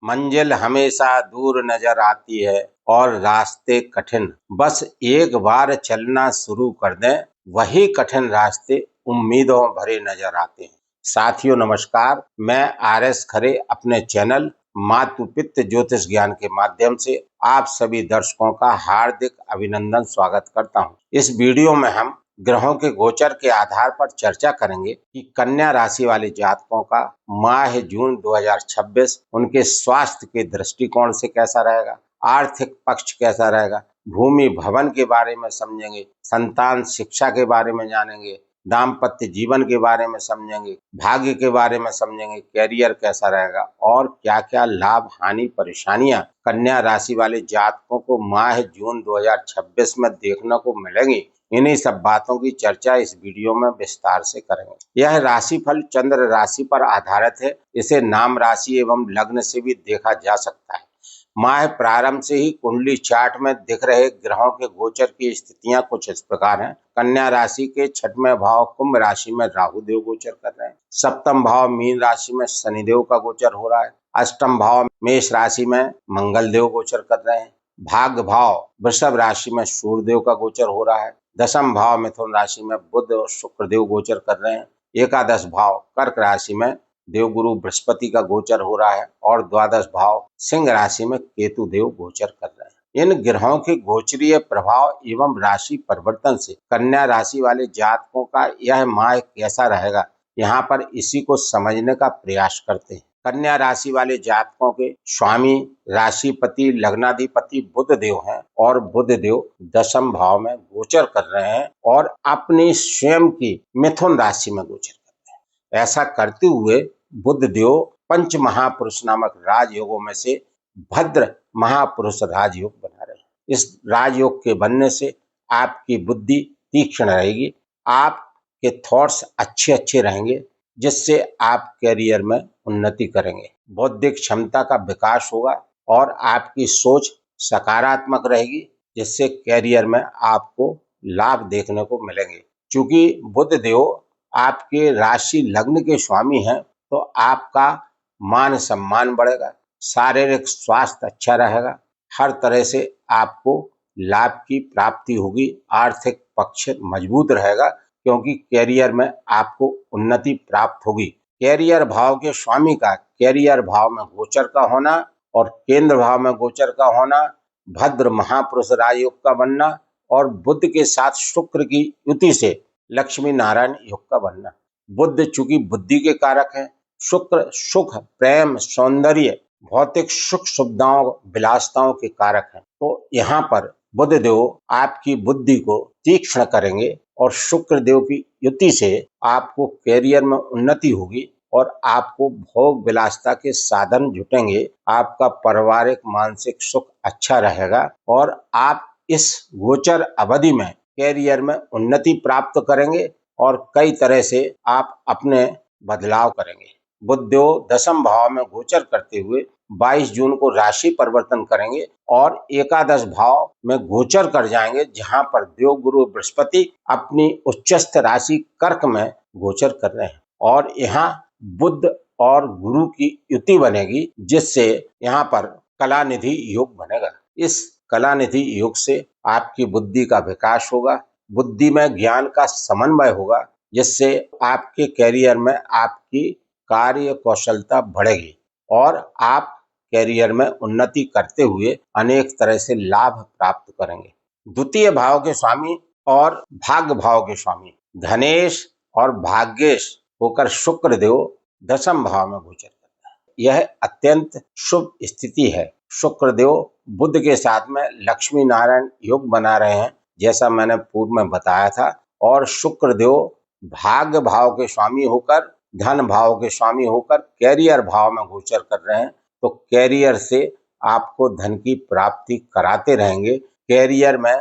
मंजिल हमेशा दूर नजर आती है और रास्ते कठिन। बस एक बार चलना शुरू कर दें, वही कठिन रास्ते उम्मीदों भरे नजर आते हैं। साथियों नमस्कार, मैं आर.एस. खरे अपने चैनल मातु पितृ ज्योतिष ज्ञान के माध्यम से आप सभी दर्शकों का हार्दिक अभिनंदन स्वागत करता हूं। इस वीडियो में हम ग्रहों के गोचर के आधार पर चर्चा करेंगे कि कन्या राशि वाले जातकों का माह जून 2026 उनके स्वास्थ्य के दृष्टिकोण से कैसा रहेगा, आर्थिक पक्ष कैसा रहेगा, भूमि भवन के बारे में समझेंगे, संतान शिक्षा के बारे में जानेंगे, दाम्पत्य जीवन के बारे में समझेंगे, भाग्य के बारे में समझेंगे, कैरियर कैसा रहेगा और क्या क्या लाभ हानि परेशानियां कन्या राशि वाले जातकों को माह जून 2026 में देखने को मिलेंगी। इन्हीं सब बातों की चर्चा इस वीडियो में विस्तार से करेंगे। यह राशिफल चंद्र राशि पर आधारित है। इसे नाम राशि एवं लग्न से भी देखा जा सकता है। माह प्रारंभ से ही कुंडली चार्ट में दिख रहे ग्रहों के गोचर की स्थितियां कुछ इस प्रकार हैं। कन्या राशि के छठवें भाव कुंभ राशि में राहु देव गोचर कर रहे हैं। सप्तम भाव मीन राशि में शनिदेव का गोचर हो रहा है। अष्टम भाव मेष राशि में मंगल देव गोचर कर रहे हैं। भाग्य भाव वृषभ राशि में सूर्यदेव का गोचर हो रहा है। दशम भाव मिथुन राशि में बुध और शुक्रदेव गोचर कर रहे हैं। एकादश भाव कर्क राशि में देवगुरु बृहस्पति का गोचर हो रहा है और द्वादश भाव सिंह राशि में केतु देव गोचर कर रहे हैं। इन ग्रहों के गोचरीय प्रभाव एवं राशि परिवर्तन से कन्या राशि वाले जातकों का यह माह कैसा रहेगा, यहाँ पर इसी को समझने का प्रयास करते हैं। कन्या राशि वाले जातकों के स्वामी राशिपति लग्नाधिपति बुध देव हैं और बुध देव दशम भाव में गोचर कर रहे हैं और अपनी स्वयं की मिथुन राशि में गोचर कर रहे हैं। ऐसा करते हुए बुध देव पंच महापुरुष नामक राजयोगों में से भद्र महापुरुष राजयोग बना रहे हैं। इस राजयोग के बनने से आपकी बुद्धि तीक्ष्ण रहेगी, आपके थॉट्स अच्छे रहेंगे, जिससे आप कैरियर में उन्नति करेंगे। बौद्धिक क्षमता का विकास होगा और आपकी सोच सकारात्मक रहेगी, जिससे कैरियर में आपको लाभ देखने को मिलेंगे। क्योंकि बुध देव आपके राशि लग्न के स्वामी हैं, तो आपका मान सम्मान बढ़ेगा, शारीरिक स्वास्थ्य अच्छा रहेगा, हर तरह से आपको लाभ की प्राप्ति होगी, आर्थिक पक्ष मजबूत रहेगा, क्योंकि कैरियर में आपको उन्नति प्राप्त होगी। कैरियर भाव के स्वामी का कैरियर भाव में गोचर का होना और केंद्र भाव में गोचर का होना, भद्र महापुरुष राजयोग का बनना और बुध के साथ शुक्र की युति से लक्ष्मी नारायण योग का बनना। बुध चूंकि बुद्धि के कारक है, शुक्र सुख प्रेम सौंदर्य भौतिक सुख सुविधाओं विलासताओं के कारक है। तो यहाँ पर बुध देव आपकी बुद्धि को तीक्ष्ण करेंगे और शुक्र देव की युति से आपको कैरियर में उन्नति होगी और आपको भोग विलासता के साधन जुटेंगे। आपका पारिवारिक मानसिक सुख अच्छा रहेगा और आप इस गोचर अवधि में कैरियर में उन्नति प्राप्त करेंगे और कई तरह से आप अपने बदलाव करेंगे। बुध देव दशम भाव में गोचर करते हुए 22 जून को राशि परिवर्तन करेंगे और एकादश भाव में गोचर कर जाएंगे, जहां पर देव गुरु बृहस्पति अपनी उच्चस्थ राशि कर्क में गोचर कर रहे हैं और यहाँ बुध और गुरु की युति बनेगी, जिससे यहाँ पर कलानिधि योग बनेगा। इस कलानिधि योग से आपकी बुद्धि का विकास होगा, बुद्धि में ज्ञान का समन्वय होगा, जिससे आपके कैरियर में आपकी कार्य कौशलता बढ़ेगी और आप कैरियर में उन्नति करते हुए अनेक तरह से लाभ प्राप्त करेंगे। द्वितीय भाव के स्वामी और भाग्य भाव के स्वामी धनेश और भाग्येश होकर शुक्र देव दशम भाव में गोचर करता है। यह अत्यंत शुभ स्थिति है। शुक्र देव बुध के साथ में लक्ष्मी नारायण योग बना रहे हैं, जैसा मैंने पूर्व में बताया था, और शुक्र देव भाग्य भाव के स्वामी होकर धन भाव के स्वामी होकर कैरियर भाव में गोचर कर रहे हैं। तो कैरियर से आपको धन की प्राप्ति कराते रहेंगे। कैरियर में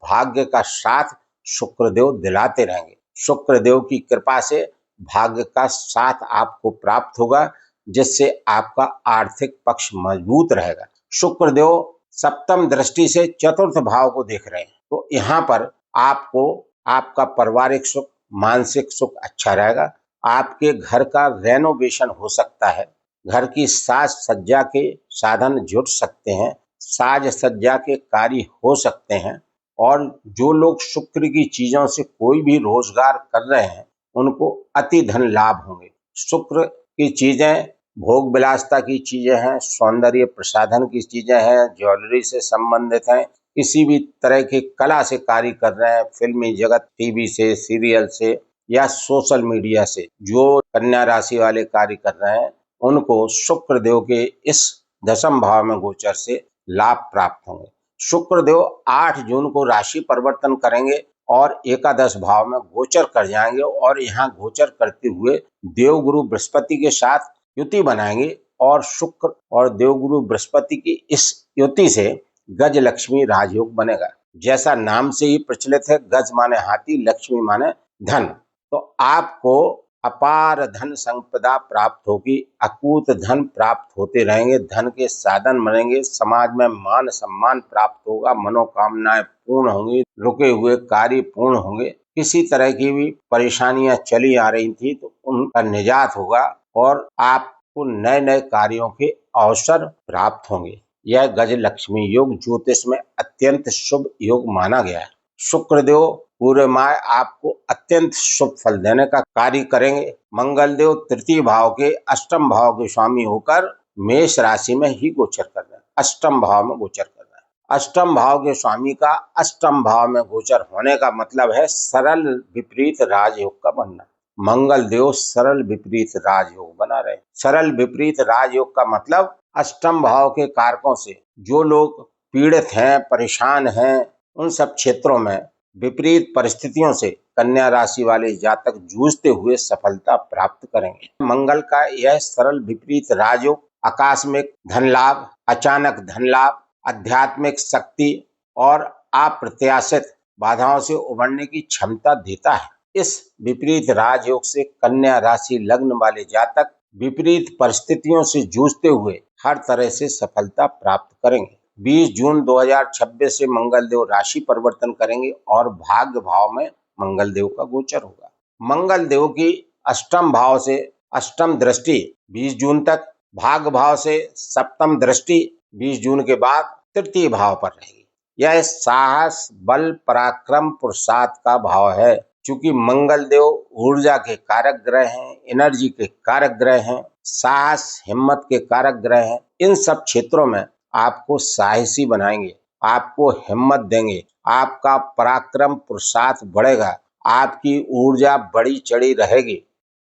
भाग्य का साथ शुक्रदेव दिलाते रहेंगे। शुक्रदेव की कृपा से भाग्य का साथ आपको प्राप्त होगा, जिससे आपका आर्थिक पक्ष मजबूत रहेगा। शुक्रदेव सप्तम दृष्टि से चतुर्थ भाव को देख रहे हैं, तो यहाँ पर आपको आपका पारिवारिक सुख मानसिक सुख अच्छा रहेगा। आपके घर का रेनोवेशन हो सकता है, घर की साज सज्जा के साधन जुट सकते हैं, साज सज्जा के कार्य हो सकते हैं, और जो लोग शुक्र की चीजों से कोई भी रोजगार कर रहे हैं उनको अति धन लाभ होंगे। शुक्र की चीजें भोग विलासता की चीजें हैं, सौंदर्य प्रसाधन की चीजें हैं, ज्वेलरी से संबंधित हैं, किसी भी तरह की कला से कार्य कर रहे हैं, फिल्मी जगत, टीवी से, सीरियल से या सोशल मीडिया से जो कन्या राशि वाले कार्य कर रहे हैं उनको शुक्र देव के इस दशम भाव में गोचर से लाभ प्राप्त होंगे। शुक्र देव 8 जून को राशि परिवर्तन करेंगे और एकादश भाव में गोचर कर जाएंगे और यहाँ गोचर करते हुए देवगुरु बृहस्पति के साथ युति बनाएंगे और शुक्र और देवगुरु बृहस्पति की इस युति से गज लक्ष्मी राजयोग बनेगा। जैसा नाम से ही प्रचलित है, गज माने हाथी, लक्ष्मी माने धन। तो आपको अपार धन संपदा प्राप्त होगी, अकूत धन प्राप्त होते रहेंगे, धन के साधन बनेंगे, समाज में मान सम्मान प्राप्त होगा, मनोकामनाएं पूर्ण होंगी, रुके हुए कार्य पूर्ण होंगे, किसी तरह की भी परेशानियां चली आ रही थी तो उनका निजात होगा और आपको नए नए कार्यों के अवसर प्राप्त होंगे। यह गज लक्ष्मी योग ज्योतिष में अत्यंत शुभ योग माना गया है। शुक्रदेव पूरे माह आपको अत्यंत शुभ फल देने का कार्य करेंगे। मंगल देव तृतीय भाव के अष्टम भाव के स्वामी होकर मेष राशि में ही गोचर कर रहे हैं, अष्टम भाव में गोचर कर रहे हैं। अष्टम भाव के स्वामी का अष्टम भाव में गोचर होने का मतलब है सरल विपरीत राजयोग का बनना। मंगल देव सरल विपरीत राजयोग बना रहे। सरल विपरीत राजयोग का मतलब अष्टम भाव के कारकों से जो लोग पीड़ित हैं, परेशान हैं, उन सब क्षेत्रों में विपरीत परिस्थितियों से कन्या राशि वाले जातक जूझते हुए सफलता प्राप्त करेंगे। मंगल का यह सरल विपरीत राजयोग आकस्मिक धन लाभ, अचानक धन लाभ, आध्यात्मिक शक्ति और अप्रत्याशित बाधाओं से उबरने की क्षमता देता है। इस विपरीत राजयोग से कन्या राशि लग्न वाले जातक विपरीत परिस्थितियों से जूझते हुए हर तरह से सफलता प्राप्त करेंगे। 20 जून 2026 से मंगल देव राशि परिवर्तन करेंगे और भाग्य भाव में मंगल देव का गोचर होगा। मंगल देव की अष्टम भाव से अष्टम दृष्टि 20 जून तक, भाग्य भाव से सप्तम दृष्टि 20 जून के बाद तृतीय भाव पर रहेगी। यह साहस, बल, पराक्रम, पुरुषार्थ का भाव है। चूंकि मंगल देव ऊर्जा के कारक ग्रह हैं, एनर्जी के कारक ग्रह हैं, साहस हिम्मत के कारक ग्रह हैं, इन सब क्षेत्रों में आपको साहसी बनाएंगे, आपको हिम्मत देंगे, आपका पराक्रम पुरुषार्थ बढ़ेगा, आपकी ऊर्जा बड़ी चढ़ी रहेगी,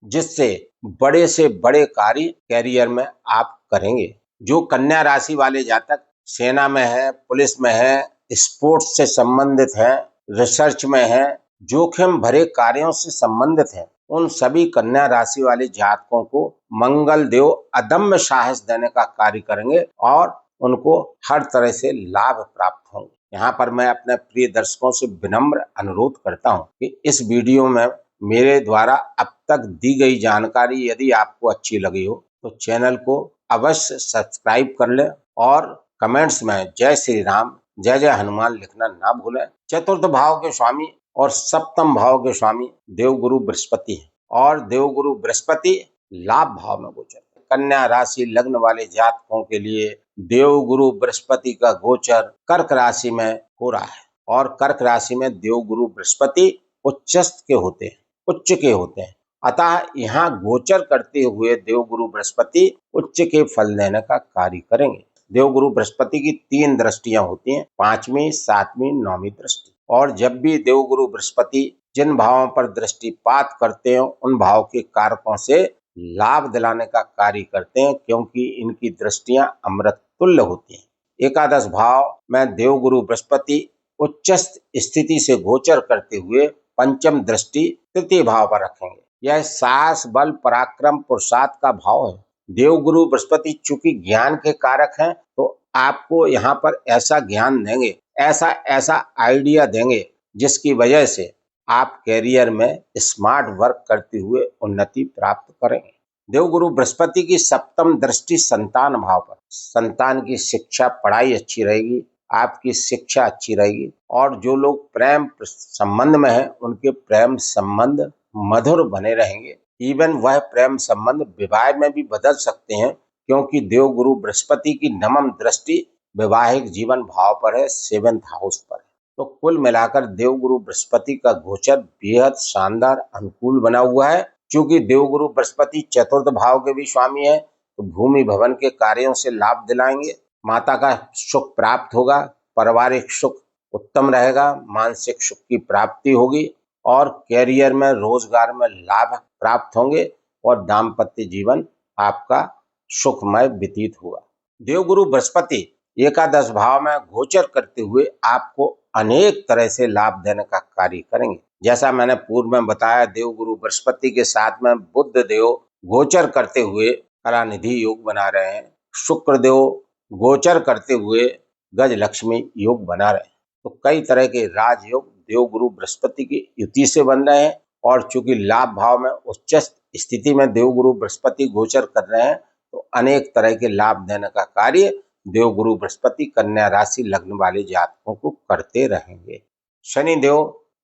जिससे बड़े से बड़े कार्य कैरियर में आप करेंगे। जो कन्या राशि वाले जातक सेना में है, पुलिस में है, स्पोर्ट्स से संबंधित है, रिसर्च में है, जोखिम भरे कार्यों से संबंधित है, उन सभी कन्या राशि वाले जातकों को मंगल देव अदम्य साहस देने का कार्य करेंगे और उनको हर तरह से लाभ प्राप्त होंगे। यहाँ पर मैं अपने प्रिय दर्शकों से विनम्र अनुरोध करता हूँ कि इस वीडियो में मेरे द्वारा अब तक दी गई जानकारी यदि आपको अच्छी लगी हो तो चैनल को अवश्य सब्सक्राइब कर लें और कमेंट्स में जय श्री राम, जय जय हनुमान लिखना ना भूलें। चतुर्थ भाव के स्वामी और सप्तम भाव के स्वामी देवगुरु बृहस्पति है और देवगुरु बृहस्पति लाभ भाव में गोचर। कन्या राशि लग्न वाले जातकों के लिए देवगुरु बृहस्पति का गोचर कर्क राशि में हो रहा है और कर्क राशि में देवगुरु बृहस्पति उच्चस्थ के होते हैं, उच्च के होते हैं। अतः यहाँ गोचर करते हुए देवगुरु बृहस्पति उच्च के फल देने का कार्य करेंगे। देवगुरु बृहस्पति की 3 दृष्टियां होती हैं, 5वीं, 7वीं, 9वीं दृष्टि। और जब भी देवगुरु बृहस्पति जिन भावों पर दृष्टिपात करते हैं उन भाव के कारकों से लाभ दिलाने का कार्य करते हैं, क्योंकि इनकी दृष्टियां अमृत तुल्य होती हैं। एकादश भाव में देवगुरु बृहस्पति उच्चस्थ स्थिति से गोचर करते हुए पंचम दृष्टि तृतीय भाव पर रखेंगे। यह साहस, बल, पराक्रम, पुरुषार्थ का भाव है। देवगुरु बृहस्पति चूंकि ज्ञान के कारक हैं तो आपको यहाँ पर ऐसा ज्ञान देंगे, ऐसा आइडिया देंगे जिसकी वजह से आप कैरियर में स्मार्ट वर्क करते हुए उन्नति प्राप्त करेंगे। देवगुरु बृहस्पति की सप्तम दृष्टि संतान भाव पर, संतान की शिक्षा, पढ़ाई अच्छी रहेगी, आपकी शिक्षा अच्छी रहेगी और जो लोग प्रेम संबंध में हैं उनके प्रेम संबंध मधुर बने रहेंगे। इवन वह प्रेम संबंध विवाह में भी बदल सकते हैं, क्योंकि देवगुरु बृहस्पति की नवम दृष्टि वैवाहिक जीवन भाव पर है, 7th हाउस पर है। तो कुल मिलाकर देवगुरु बृहस्पति का गोचर बेहद शानदार अनुकूल बना हुआ है। क्योंकि देवगुरु बृहस्पति 4th भाव के भी स्वामी है, तो भूमि भवन के कार्यों से लाभ दिलाएंगे, माता का सुख प्राप्त होगा, पारिवारिक सुख उत्तम रहेगा, मानसिक सुख की प्राप्ति होगी और कैरियर में, रोजगार में लाभ प्राप्त होंगे और दाम्पत्य जीवन आपका सुखमय व्यतीत हुआ। देवगुरु बृहस्पति एकादश भाव में गोचर करते हुए आपको अनेक तरह से लाभ देने का कार्य करेंगे। जैसा मैंने पूर्व में बताया, देवगुरु बृहस्पति के साथ में बुध देव गोचर करते हुए कलानिधि योग बना रहे हैं, शुक्र देव गोचर करते हुए गज लक्ष्मी योग बना रहे हैं। तो कई तरह के राजयोग देवगुरु बृहस्पति की युति से बन रहे हैं और चूंकि लाभ भाव में उच्च स्थिति में देवगुरु बृहस्पति गोचर कर रहे हैं, तो अनेक तरह के लाभ देने का कार्य देवगुरु बृहस्पति कन्या राशि लग्न वाले जातकों को करते रहेंगे। शनि देव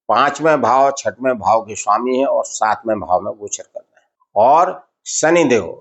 5वें भाव, 6वें भाव के स्वामी है और 7वें भाव में गोचर कर रहे हैं। और शनि देव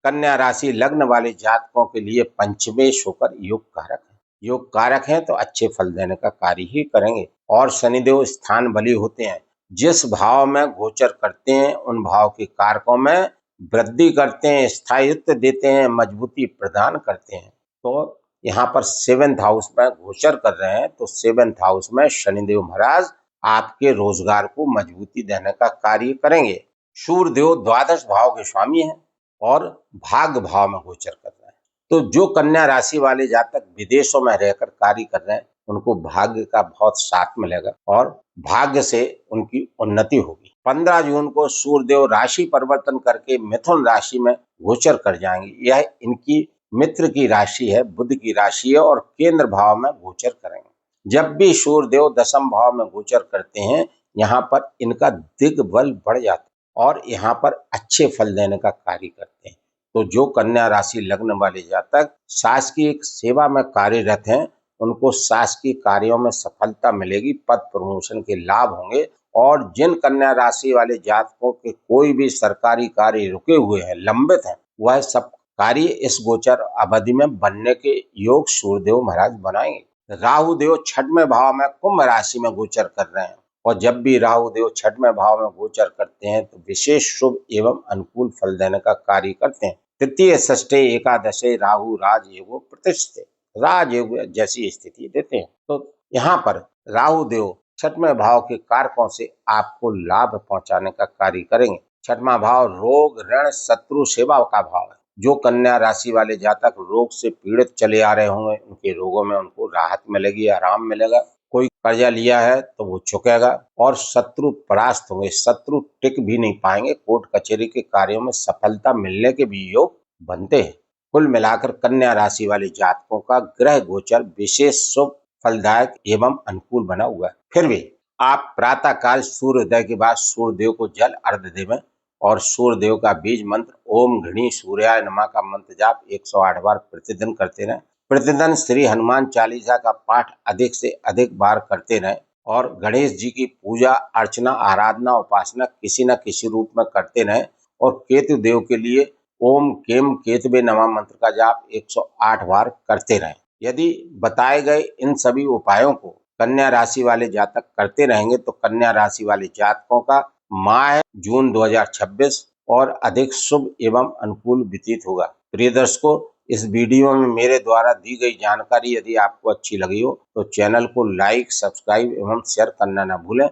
कन्या राशि लग्न वाले जातकों के लिए पंचमेश होकर योग कारक है। योग कारक है तो अच्छे फल देने का कार्य ही करेंगे। और शनिदेव स्थान बली होते हैं, जिस भाव में गोचर करते हैं उन भाव के कारकों में वृद्धि करते हैं, स्थायित्व देते हैं, मजबूती प्रदान करते हैं। तो यहाँ पर 7th हाउस में गोचर कर रहे हैं, तो 7th हाउस में शनिदेव महाराज आपके रोजगार को मजबूती देने का कार्य करेंगे। सूर्यदेव 12 भाव के स्वामी हैं और भाग्य भाव में गोचर कर रहे हैं। तो जो कन्या राशि वाले जातक विदेशों में रहकर कार्य कर रहे हैं, उनको भाग्य का बहुत साथ मिलेगा और भाग्य से उनकी उन्नति होगी। 15 जून को सूर्यदेव राशि परिवर्तन करके मिथुन राशि में गोचर कर जाएंगे। यह इनकी मित्र की राशि है, बुध की राशि है और केंद्र भाव में गोचर करेंगे। जब भी सूर्यदेव 10th भाव में गोचर करते हैं, यहाँ पर इनका दिग्बल बढ़ जाता है और यहाँ पर अच्छे फल देने का कार्य करते हैं। तो जो कन्या राशि लग्न वाले जातक शासकीय सेवा में कार्यरत हैं, उनको शासकीय कार्यों में सफलता मिलेगी, पद प्रमोशन के लाभ होंगे। और जिन कन्या राशि वाले जातकों के कोई भी सरकारी कार्य रुके हुए हैं, लंबित हैं, वह सब कार्य इस गोचर अवधि में बनने के योग सूर्यदेव महाराज बनाएंगे। राहु देव 6वें भाव में कुंभ राशि में गोचर कर रहे हैं और जब भी राहु देव 6वें भाव में गोचर करते हैं तो विशेष शुभ एवं अनुकूल फल देने का कार्य करते हैं। तृतीय, षष्ठे, एकादशे राहु राजयोग प्रतिष्ठित राजयोग जैसी स्थिति देते हैं। तो यहाँ पर राहु देव 6वें भाव के कारकों से आपको लाभ पहुंचाने का कार्य करेंगे। 6वां भाव रोग, ऋण, शत्रु, सेवा का भाव है। जो कन्या राशि वाले जातक रोग से पीड़ित चले आ रहे होंगे, उनके रोगों में उनको राहत मिलेगी, आराम मिलेगा। कोई कर्जा लिया है तो वो चुकेगा और शत्रु परास्त होंगे, शत्रु टिक भी नहीं पाएंगे। कोर्ट कचहरी के कार्यों में सफलता मिलने के भी योग बनते हैं। कुल मिलाकर कन्या राशि वाले जातकों का ग्रह गोचर विशेष शुभ, फलदायक एवं अनुकूल बना हुआ है। फिर भी आप प्रातः काल सूर्योदय के बाद सूर्यदेव को जल अर्घ्य देवें और सूर्यदेव का बीज मंत्र ओम घृणी सूर्याय नमः का मंत्र जाप 108 बार प्रतिदिन करते रहें। प्रतिदिन श्री हनुमान चालीसा का पाठ अधिक से अधिक बार करते रहें और गणेश जी की पूजा अर्चना, आराधना, उपासना किसी न किसी रूप में करते रहें। और केतु देव के लिए ओम केम केतवे नमः मंत्र का जाप 108 बार करते रहें। यदि बताए गए इन सभी उपायों को कन्या राशि वाले जातक करते रहेंगे तो कन्या राशि वाले जातकों का माह जून 2026 और अधिक शुभ एवं अनुकूल व्यतीत होगा। प्रिय दर्शकों, इस वीडियो में मेरे द्वारा दी गई जानकारी यदि आपको अच्छी लगी हो तो चैनल को लाइक, सब्सक्राइब एवं शेयर करना न भूलें।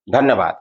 धन्यवाद।